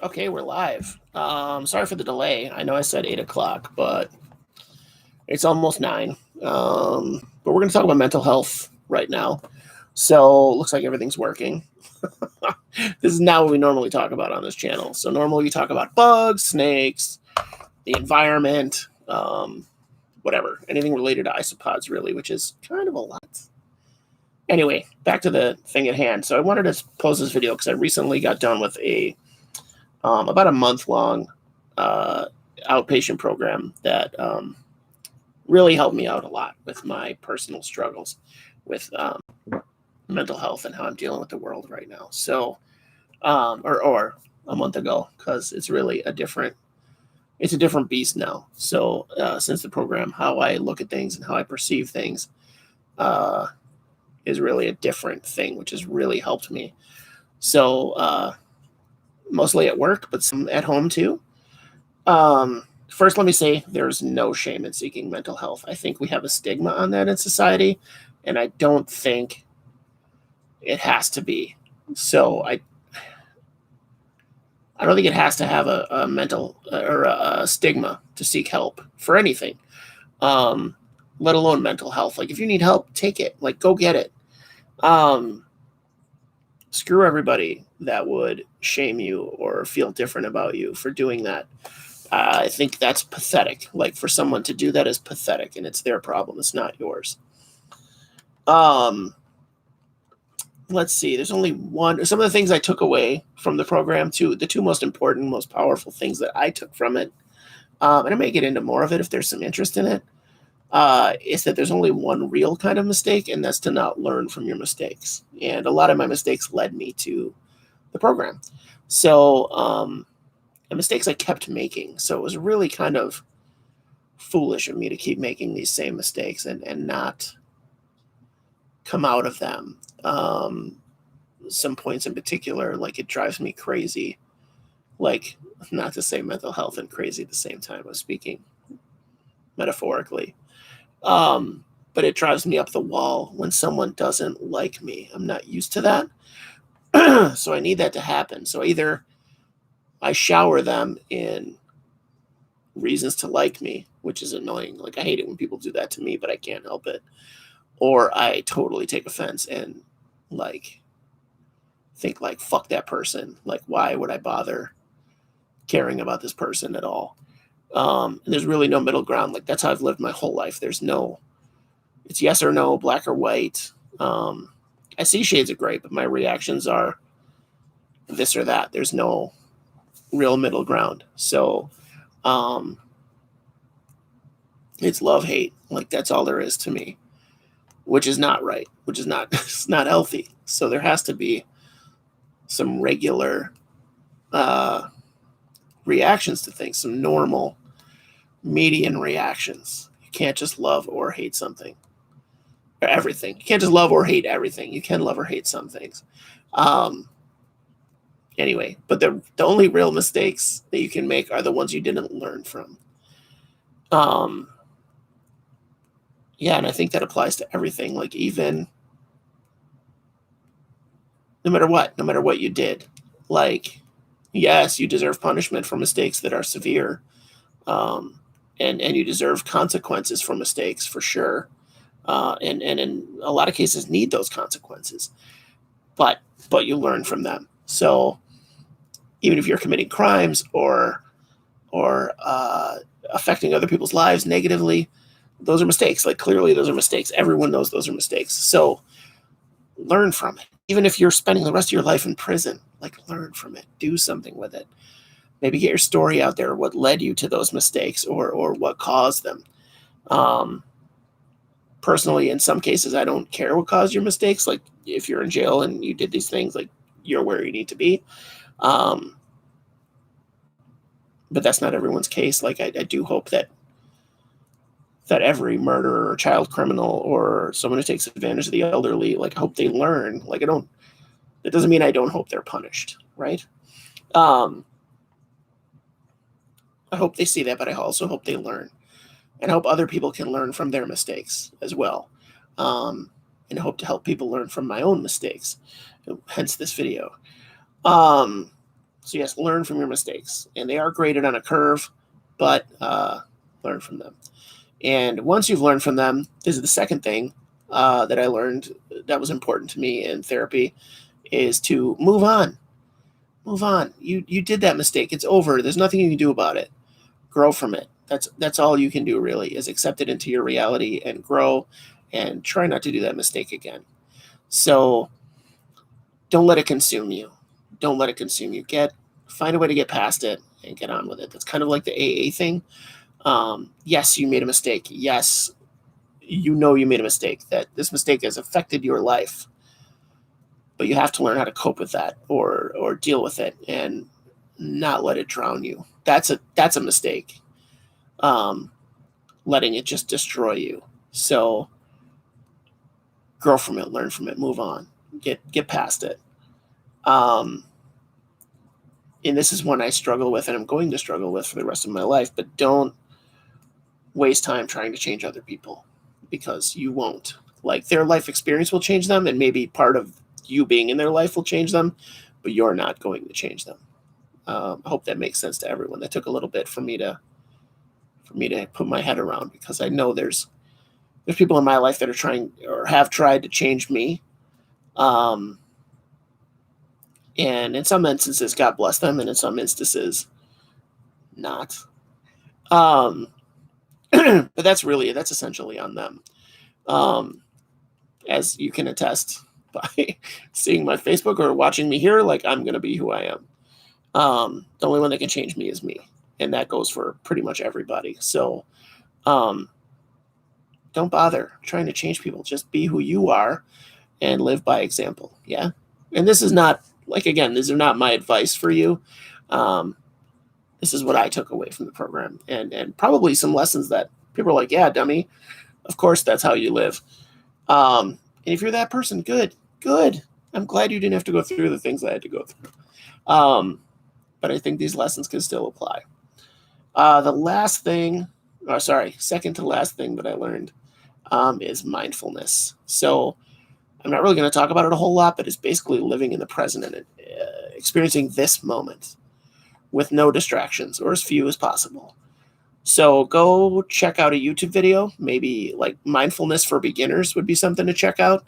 Okay, we're live. Sorry for the delay. I know I said 8 o'clock, but it's almost 9. But we're going to talk about mental health right now. So looks like everything's working. This is not what we normally talk about on this channel. So normally we talk about bugs, snakes, the environment, whatever, anything related to isopods, really, which is kind of a lot. Anyway, back to the thing at hand. So I wanted to post this video because I recently got done with about a month-long outpatient program that really helped me out a lot with my personal struggles with mental health and how I'm dealing with the world right now. So, or a month ago, because it's really a different beast now. So since the program, how I look at things and how I perceive things is really a different thing, which has really helped me. So mostly at work, but some at home too. First, let me say there's no shame in seeking mental health. I think we have a stigma on that in society, and I don't think it has to be. So I don't think it has to have a mental or a stigma to seek help for anything, let alone mental health. Like if you need help, take it. Like go get it. Screw everybody that would shame you or feel different about you for doing that. I think that's pathetic. Like for someone to do that is pathetic, and it's their problem. It's not yours. Let's see. There's only one. Some of the things I took away from the program, the two most important, most powerful things that I took from it, and I may get into more of it if there's some interest in it, is that there's only one real kind of mistake, and that's to not learn from your mistakes. And a lot of my mistakes led me to the program. So, the mistakes I kept making. So it was really kind of foolish of me to keep making these same mistakes and not come out of them. Some points in particular, like it drives me crazy. Like, not to say mental health and crazy at the same time. I'm speaking metaphorically. But it drives me up the wall when someone doesn't like me. I'm not used to that. So I need that to happen. So either I shower them in reasons to like me, which is annoying. Like I hate it when people do that to me, but I can't help it. Or I totally take offense and like think like fuck that person. Like why would I bother caring about this person at all? And there's really no middle ground. Like that's how I've lived my whole life. It's yes or no, black or white. I see shades of gray, but my reactions are this or that. There's no real middle ground. So it's love hate. Like that's all there is to me, which is not right, which is not it's not healthy. So there has to be some regular reactions to things, some normal median reactions. You can't just love or hate something or everything. You can't just love or hate everything. You can love or hate some things. Anyway, but the only real mistakes that you can make are the ones you didn't learn from. Yeah, and I think that applies to everything. Like even no matter what you did, like yes, you deserve punishment for mistakes that are severe, and you deserve consequences for mistakes for sure, and in a lot of cases need those consequences, but you learn from them. So even if you're committing crimes or affecting other people's lives negatively, those are mistakes. Like clearly those are mistakes. Everyone knows those are mistakes. So learn from it. Even if you're spending the rest of your life in prison, like learn from it. Do something with it. Maybe get your story out there, what led you to those mistakes or what caused them. Personally, in some cases, I don't care what caused your mistakes. Like if you're in jail and you did these things, like you're where you need to be. But that's not everyone's case. Like I do hope that every murderer or child criminal or someone who takes advantage of the elderly, like I hope they learn. Like that doesn't mean I don't hope they're punished, right? I hope they see that, but I also hope they learn. And I hope other people can learn from their mistakes as well. And I hope to help people learn from my own mistakes, hence this video. So yes, learn from your mistakes, and they are graded on a curve, but learn from them. And once you've learned from them, this is the second thing that I learned that was important to me in therapy, is to move on. Move on. You did that mistake. It's over. There's nothing you can do about it. Grow from it. That's all you can do, really, is accept it into your reality and grow, and try not to do that mistake again. So don't let it consume you. Don't let it consume you. Find a way to get past it and get on with it. That's kind of like the AA thing. Yes, you made a mistake. Yes, you know you made a mistake, that this mistake has affected your life. But you have to learn how to cope with that, or deal with it, and not let it drown you. That's a mistake. Letting it just destroy you. So grow from it, learn from it, move on, get past it. And this is one I struggle with, and I'm going to struggle with for the rest of my life. But don't waste time trying to change other people, because you won't. Like, their life experience will change them, and maybe part of you being in their life will change them, but you're not going to change them. I hope that makes sense to everyone. That took a little bit for me to put my head around, because I know there's people in my life that are trying, or have tried, to change me. And in some instances, God bless them, and in some instances, not. But that's essentially on them. As you can attest by seeing my Facebook or watching me here, like, I'm going to be who I am. The only one that can change me is me. And that goes for pretty much everybody. So don't bother trying to change people. Just be who you are and live by example. Yeah. And this is not, like, again, these are not my advice for you. This is what I took away from the program, and probably some lessons that people are like, yeah, dummy, of course that's how you live. And if you're that person, good. I'm glad you didn't have to go through the things I had to go through. But I think these lessons can still apply. Second to last thing that I learned is mindfulness. So I'm not really going to talk about it a whole lot, but it's basically living in the present and experiencing this moment with no distractions, or as few as possible. So go check out a YouTube video, maybe like Mindfulness for Beginners would be something to check out.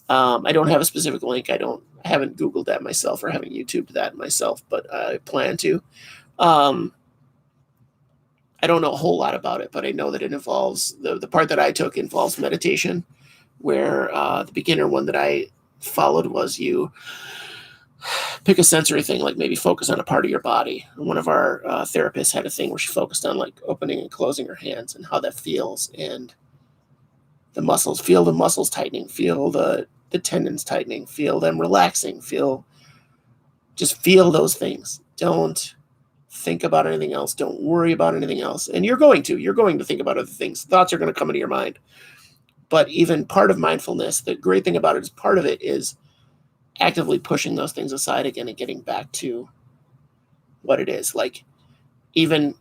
I don't have a specific link. I haven't Googled that myself, or haven't YouTubed that myself, but I plan to. I don't know a whole lot about it, but I know that it involves, the part that I took involves meditation, where the beginner one that I followed was you pick a sensory thing, like maybe focus on a part of your body. And one of our therapists had a thing where she focused on, like, opening and closing her hands and how that feels, and the muscles, feel the muscles tightening, feel the tendons tightening, feel them relaxing, just feel those things. Don't think about anything else. Don't worry about anything else. And you're going to think about other things. Thoughts are going to come into your mind. But even part of mindfulness, the great thing about it is part of it is actively pushing those things aside again and getting back to what it is. Like, even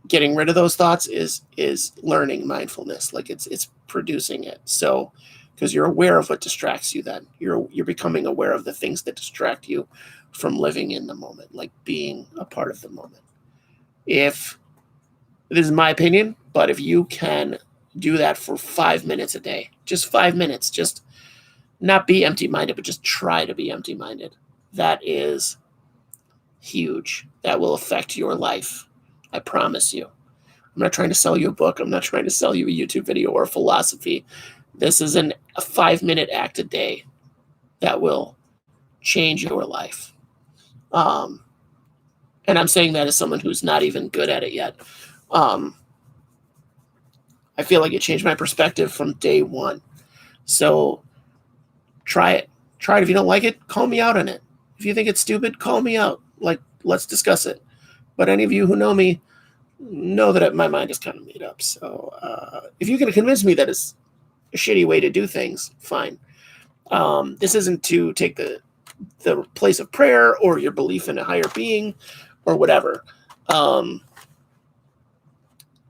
getting rid of those thoughts is learning mindfulness. Like, it's producing it. So, because you're aware of what distracts you, then you're becoming aware of the things that distract you from living in the moment, like being a part of the moment. If this is my opinion, but if you can do that for 5 minutes a day, just 5 minutes, just not be empty-minded, but just try to be empty-minded. That is huge. That will affect your life. I promise you. I'm not trying to sell you a book. I'm not trying to sell you a YouTube video or a philosophy. This is a 5-minute act a day that will change your life. And I'm saying that as someone who's not even good at it yet. I feel like it changed my perspective from day one. So try it. If you don't like it, call me out on it. If you think it's stupid, call me out. Like, let's discuss it. But any of you who know me know that my mind is kind of made up. So if you can convince me that it's a shitty way to do things, fine. This isn't to take the place of prayer or your belief in a higher being or whatever.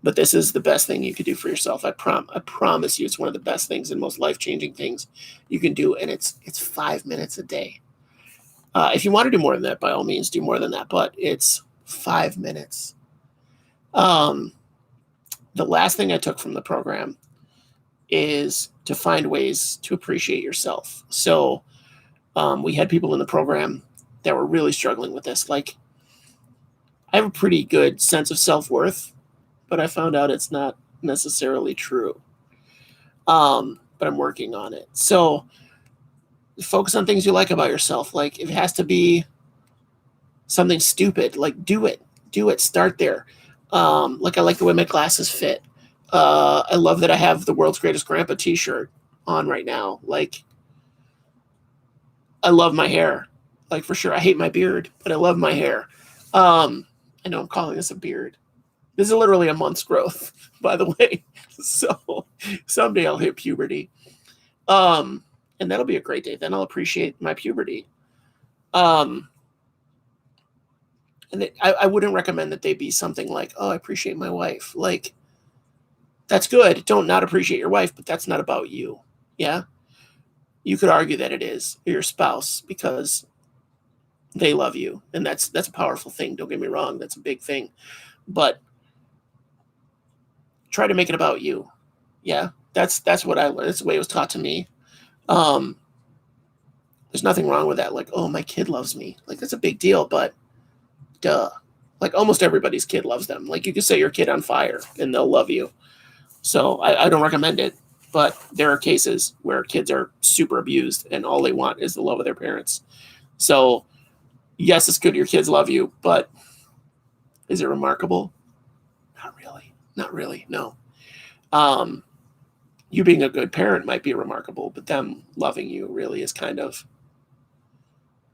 But this is the best thing you could do for yourself. I promise you, it's one of the best things and most life-changing things you can do, and it's 5 minutes a day. If you want to do more than that, by all means, do more than that. But it's 5 minutes. The last thing I took from the program is to find ways to appreciate yourself. So we had people in the program that were really struggling with this. Like, I have a pretty good sense of self-worth, but I found out it's not necessarily true. But I'm working on it. So focus on things you like about yourself. Like, if it has to be something stupid, like, do it. Start there. Like, I like the way my glasses fit. I love that I have the World's Greatest Grandpa t-shirt on right now. Like, I love my hair. Like, for sure. I hate my beard, but I love my hair. I know I'm calling this a beard. This is literally a month's growth, by the way. So someday I'll hit puberty. And that'll be a great day. Then I'll appreciate my puberty. And I wouldn't recommend that they be something like, oh, I appreciate my wife. Like, that's good. Don't not appreciate your wife, but that's not about you. Yeah. You could argue that it is, or your spouse, because they love you. And that's a powerful thing. Don't get me wrong. That's a big thing. But try to make it about you. Yeah. That's what I learned. That's the way it was taught to me. There's nothing wrong with that. Like, oh, my kid loves me. Like, that's a big deal, but duh. Like, almost everybody's kid loves them. Like, you could set your kid on fire and they'll love you. So I don't recommend it, but there are cases where kids are super abused and all they want is the love of their parents. So yes, it's good your kids love you, but is it remarkable? Not really. No. You being a good parent might be remarkable, but them loving you really is kind of,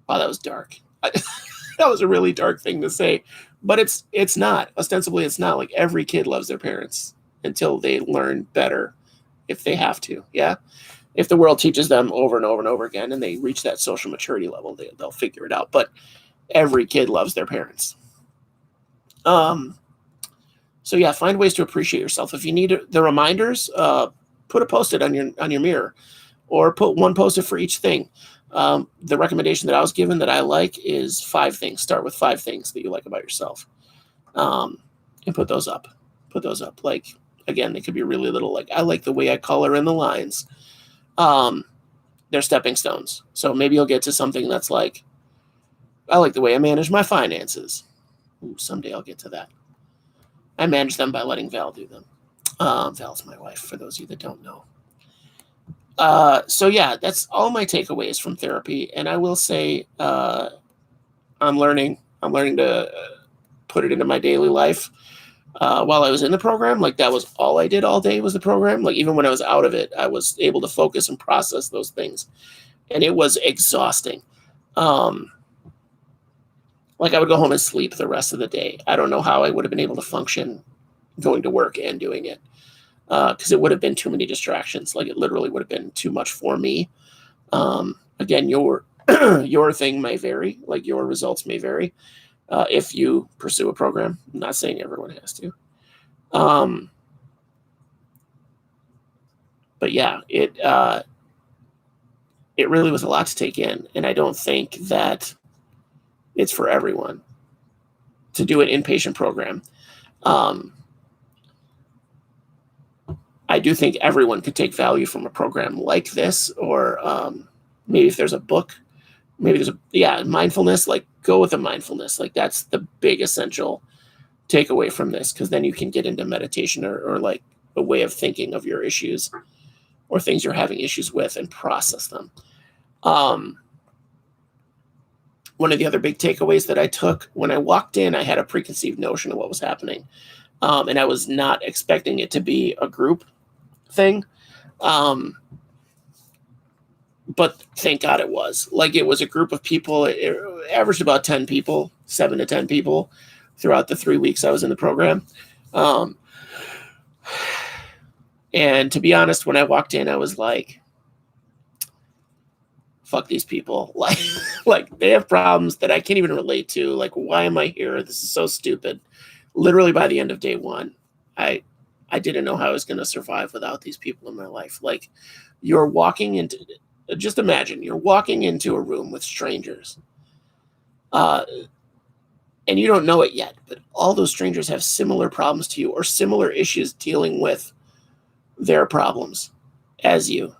wow, that was dark. That was a really dark thing to say, but it's not. Ostensibly, it's not. Like, every kid loves their parents until they learn better, if they have to. Yeah. If the world teaches them over and over and over again and they reach that social maturity level, they'll figure it out. But every kid loves their parents. So yeah, find ways to appreciate yourself. If you need the reminders, put a Post-it on your mirror, or put one Post-it for each thing. The recommendation that I was given that I like is 5 things. Start with 5 things that you like about yourself, and put those up. Like, again, they could be really little. Like, I like the way I color in the lines. They're stepping stones. So maybe you'll get to something that's like, I like the way I manage my finances. Ooh, someday I'll get to that. I manage them by letting Val do them. Val's my wife, for those of you that don't know. So yeah, that's all my takeaways from therapy. And I will say, I'm learning to put it into my daily life. While I was in the program, like, that was all I did all day was the program. Like, even when I was out of it, I was able to focus and process those things. And it was exhausting. Like, I would go home and sleep the rest of the day. I don't know how I would have been able to function going to work and doing it. Because it would have been too many distractions. Like, it literally would have been too much for me. Again, your thing may vary. Like, your results may vary if you pursue a program. I'm not saying everyone has to. But yeah, it really was a lot to take in. And I don't think that it's for everyone to do an inpatient program. I do think everyone could take value from a program like this, or maybe if there's a book, maybe there's mindfulness, like, go with the mindfulness. Like, that's the big essential takeaway from this, because then you can get into meditation or like a way of thinking of your issues or things you're having issues with and process them. One of the other big takeaways that I took when I walked in, I had a preconceived notion of what was happening. And I was not expecting it to be a group thing. But thank God it was. Like, it was a group of people. It averaged about 10 people, 7 to 10 people throughout the 3 weeks I was in the program. And to be honest, when I walked in, I was like, fuck these people. Like they have problems that I can't even relate to. Like, why am I here? This is so stupid. Literally by the end of day 1, I didn't know how I was going to survive without these people in my life. Like, just imagine you're walking into a room with strangers Uh, and you don't know it yet, but all those strangers have similar problems to you or similar issues dealing with their problems as you.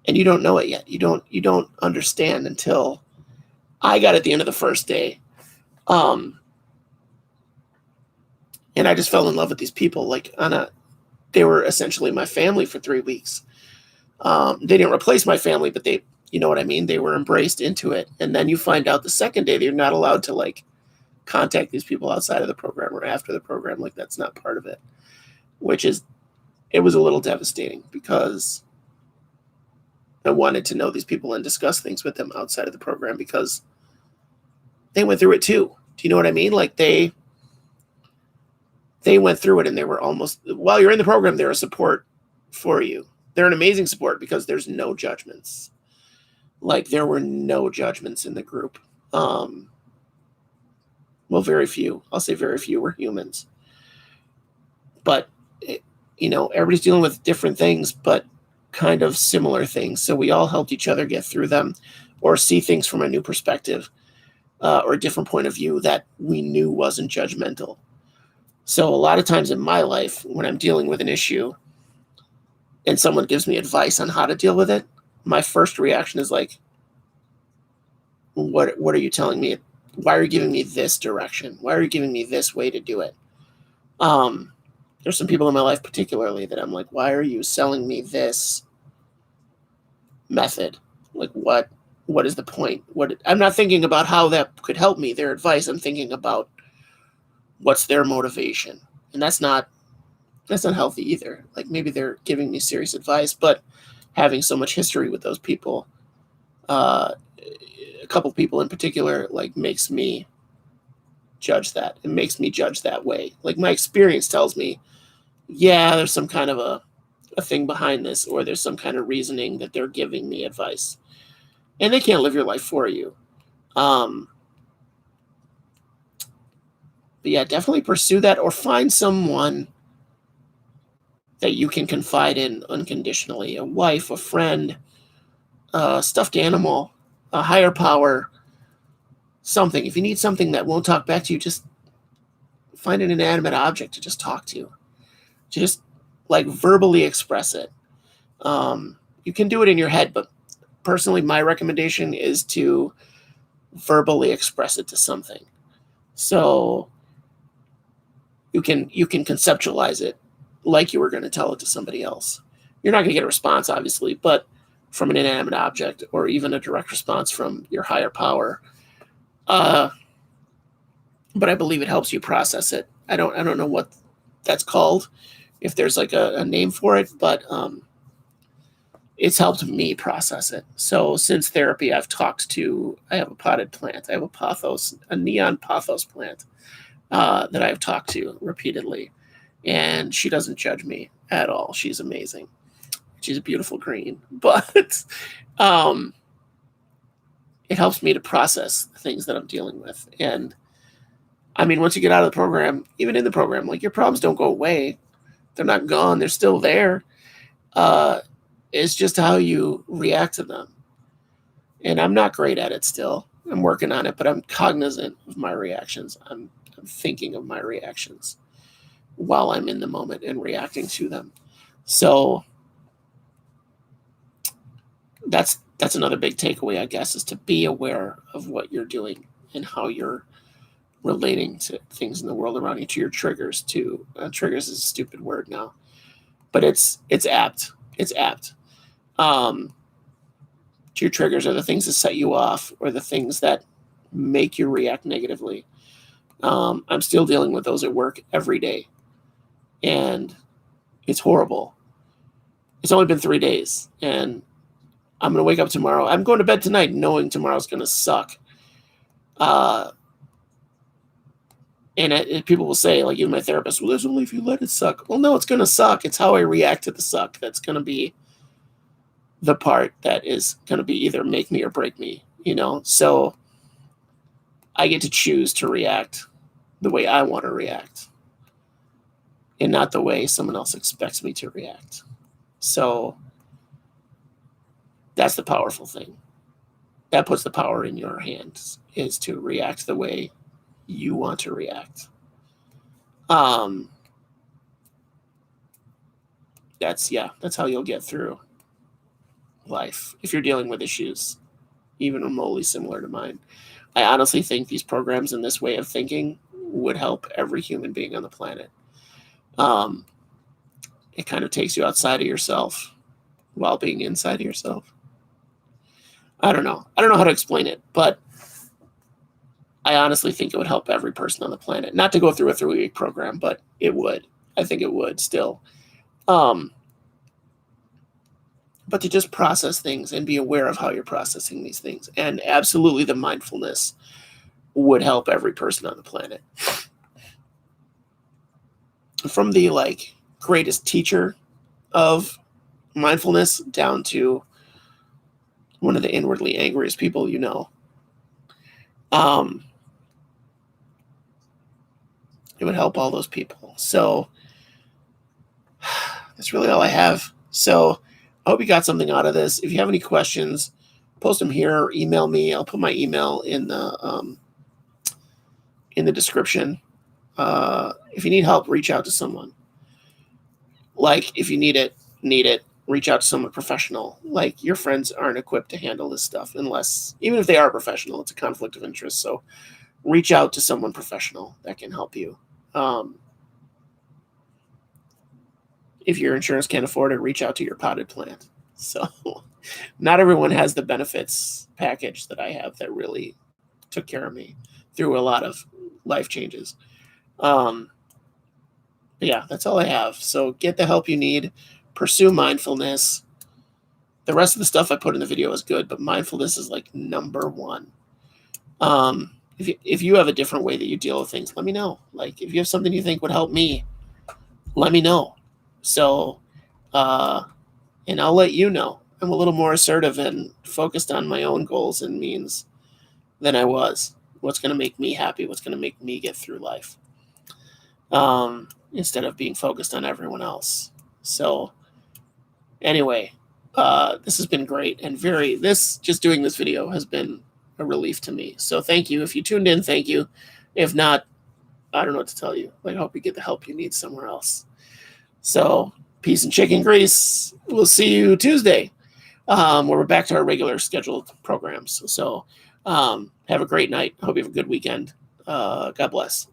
And you don't know it yet. You don't understand until I got at the end of the first day. And I just fell in love with these people. They were essentially my family for 3 weeks. They didn't replace my family, but they, you know what I mean? They were embraced into it. And then you find out the second day that you're not allowed to contact these people outside of the program or after the program. That's not part of it, it was a little devastating because I wanted to know these people and discuss things with them outside of the program because they went through it too. Do you know what I mean? They went through it and they were almost, while you're in the program, they're a support for you. They're an amazing support because there's no judgments. There were no judgments in the group. Well, very few. I'll say very few were humans. But, everybody's dealing with different things, but kind of similar things. So we all helped each other get through them or see things from a new perspective or a different point of view that we knew wasn't judgmental. So a lot of times in my life, when I'm dealing with an issue and someone gives me advice on how to deal with it, my first reaction is what are you telling me? Why are you giving me this direction? Why are you giving me this way to do it? There's some people in my life particularly that I'm like, why are you selling me this method? What is the point? I'm not thinking about how that could help me, their advice. I'm thinking about what's their motivation. And that's not healthy either. Maybe they're giving me serious advice, but having so much history with those people, a couple people in particular, makes me judge that. It makes me judge that way. My experience tells me, yeah, there's some kind of a thing behind this, or there's some kind of reasoning that they're giving me advice. And they can't live your life for you. But yeah, definitely pursue that or find someone that you can confide in unconditionally. A wife, a friend, a stuffed animal, a higher power, something. If you need something that won't talk back to you, just find an inanimate object to just talk to. Just verbally express it. You can do it in your head, but personally, my recommendation is to verbally express it to something. So you can conceptualize it like you were going to tell it to somebody else. You're not going to get a response, obviously, but from an inanimate object or even a direct response from your higher power. But I believe it helps you process it. I don't know what that's called, if there's a name for it, but it's helped me process it. So since therapy, I have a potted plant. I have a pothos, a neon pothos plant that I've talked to repeatedly. And she doesn't judge me at all. She's amazing. She's a beautiful green. But it helps me to process the things that I'm dealing with. And I mean, once you get out of the program, even in the program, your problems don't go away. They're not gone. They're still there. It's just how you react to them. And I'm not great at it still. I'm working on it, but I'm cognizant of my reactions. I'm thinking of my reactions while I'm in the moment and reacting to them. So that's another big takeaway, I guess, is to be aware of what you're doing and how you're relating to things in the world around you, to your triggers. Triggers is a stupid word now, but it's apt. It's apt. Your triggers are the things that set you off or the things that make you react negatively. I'm still dealing with those at work every day, and it's horrible. It's only been 3 days, and I'm going to wake up tomorrow. I'm going to bed tonight knowing tomorrow's going to suck. And people will say, even my therapist, well, that's only if you let it suck. Well, no, it's going to suck. It's how I react to the suck that's going to be the part that is going to be either make me or break me, So I get to choose to react the way I want to react and not the way someone else expects me to react. So that's the powerful thing. that puts the power in your hands, is to react the way you want to react. That's how you'll get through life if you're dealing with issues even remotely similar to mine. I honestly think these programs and this way of thinking would help every human being on the planet. It kind of takes you outside of yourself while being inside of yourself. I don't know how to explain it, but I honestly think it would help every person on the planet. Not to go through a 3-week program, but it would. I think it would still. But to just process things and be aware of how you're processing these things. And absolutely the mindfulness would help every person on the planet. From the greatest teacher of mindfulness down to one of the inwardly angriest people you know. It would help all those people. So that's really all I have. So I hope you got something out of this. If you have any questions, post them here or email me. I'll put my email in the description. If you need help, reach out to someone. If you need it, reach out to someone professional. Your friends aren't equipped to handle this stuff even if they are professional, it's a conflict of interest. So reach out to someone professional that can help you. If your insurance can't afford it, reach out to your potted plant. So not everyone has the benefits package that I have that really took care of me through a lot of life changes. But yeah, that's all I have. So get the help you need. Pursue mindfulness. The rest of the stuff I put in the video is good, but mindfulness is number one. If you have a different way that you deal with things, let me know. If you have something you think would help me, let me know. So, and I'll let you know. I'm a little more assertive and focused on my own goals and means than I was. What's going to make me happy? What's going to make me get through life? Instead of being focused on everyone else. So anyway, this has been great and just doing this video has been a relief to me. So thank you. If you tuned in, thank you. If not, I don't know what to tell you. I hope you get the help you need somewhere else. So peace and chicken grease. We'll see you Tuesday, where we're back to our regular scheduled programs. So have a great night. Hope you have a good weekend. God bless.